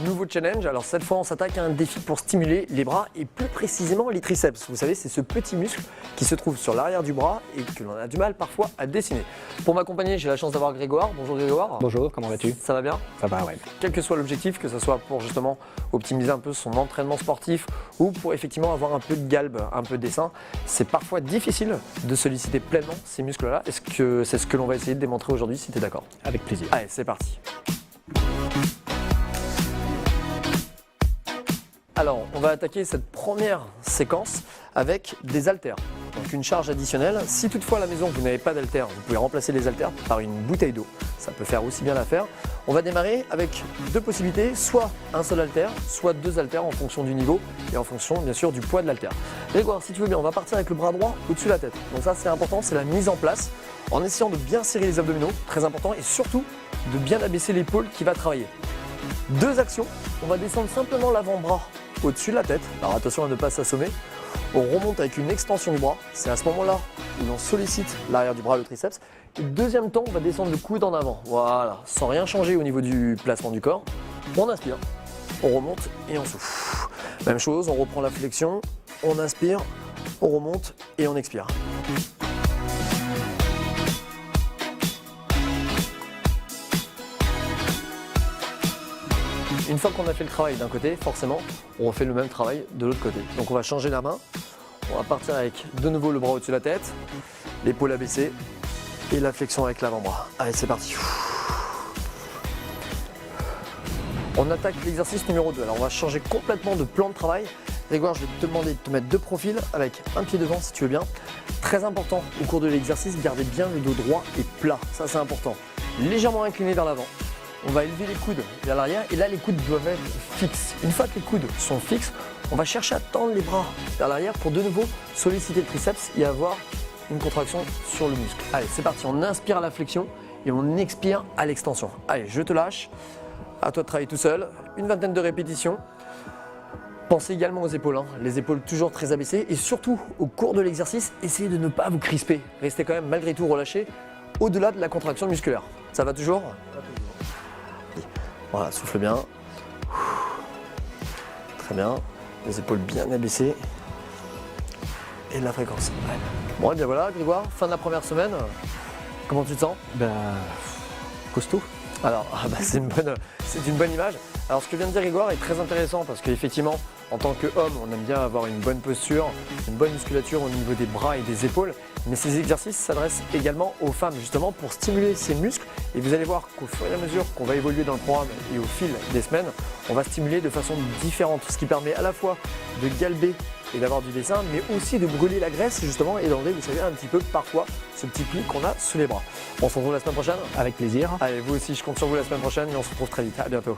nouveau challenge. Alors cette fois, on s'attaque à un défi pour stimuler les bras et plus précisément les triceps. Vous savez, c'est ce petit muscle qui se trouve sur l'arrière du bras et que l'on a du mal parfois à dessiner. Pour m'accompagner, j'ai la chance d'avoir Grégoire. Bonjour Grégoire. Bonjour, comment vas-tu? Ça va bien? Ça va, ouais. Quel que soit l'objectif, que ce soit pour justement optimiser un peu son entraînement sportif ou pour effectivement avoir un peu de galbe, un peu de dessin, c'est parfois difficile de solliciter pleinement ces muscles-là. Est-ce que c'est ce que l'on va essayer de démontrer aujourd'hui, si tu es d'accord? Avec plaisir. Allez, c'est parti. Alors, on va attaquer cette première séquence avec des haltères. Donc une charge additionnelle. Si toutefois à la maison vous n'avez pas d'haltères, vous pouvez remplacer les haltères par une bouteille d'eau. Ça peut faire aussi bien l'affaire. On va démarrer avec deux possibilités, soit un seul haltère, soit deux haltères en fonction du niveau et en fonction bien sûr du poids de l'haltère. Grégoire, si tu veux bien, on va partir avec le bras droit au-dessus de la tête. Donc ça c'est important, c'est la mise en place en essayant de bien serrer les abdominaux, très important, et surtout de bien abaisser l'épaule qui va travailler. Deux actions, on va descendre simplement l'avant-bras au-dessus de la tête. Alors attention à ne pas s'assommer. On remonte avec une extension du bras. C'est à ce moment-là où l'on sollicite l'arrière du bras, le triceps. Et deuxième temps, on va descendre le coude en avant. Voilà, sans rien changer au niveau du placement du corps. On inspire, on remonte et on souffle. Même chose, on reprend la flexion, on inspire, on remonte et on expire. Une fois qu'on a fait le travail d'un côté, forcément, on refait le même travail de l'autre côté. Donc on va changer la main, on va partir avec de nouveau le bras au-dessus de la tête, l'épaule abaissée et la flexion avec l'avant-bras. Allez, c'est parti. On attaque l'exercice numéro 2. Alors on va changer complètement de plan de travail. Grégoire, je vais te demander de te mettre deux profils avec un pied devant si tu veux bien. Très important au cours de l'exercice, gardez bien le dos droit et plat. Ça c'est important. Légèrement incliné vers l'avant. On va élever les coudes vers l'arrière et là les coudes doivent être fixes. Une fois que les coudes sont fixes, on va chercher à tendre les bras vers l'arrière pour de nouveau solliciter le triceps et avoir une contraction sur le muscle. Allez, c'est parti, on inspire à la flexion et on expire à l'extension. Allez, je te lâche, à toi de travailler tout seul, une vingtaine de répétitions. Pensez également aux épaules, hein. Les épaules toujours très abaissées et surtout au cours de l'exercice, essayez de ne pas vous crisper. Restez quand même malgré tout relâché au-delà de la contraction musculaire. Ça va toujours? Voilà, souffle bien. Très bien. Les épaules bien abaissées. Et de la fréquence. Ouais. Bon, et bien voilà, Grégoire, fin de la première semaine. Comment tu te sens? Costaud. Alors, c'est une bonne image. Alors, ce que vient de dire Grégoire est très intéressant parce qu'effectivement, en tant qu'homme, on aime bien avoir une bonne posture, une bonne musculature au niveau des bras et des épaules. Mais ces exercices s'adressent également aux femmes, justement, pour stimuler ces muscles. Et vous allez voir qu'au fur et à mesure qu'on va évoluer dans le programme et au fil des semaines, on va stimuler de façon différente. Ce qui permet à la fois de galber et d'avoir du dessin, mais aussi de brûler la graisse, justement, et d'enlever, vous savez, un petit peu, parfois, ce petit pli qu'on a sous les bras. On se retrouve la semaine prochaine. Avec plaisir. Allez, vous aussi, je compte sur vous la semaine prochaine et on se retrouve très vite. À bientôt.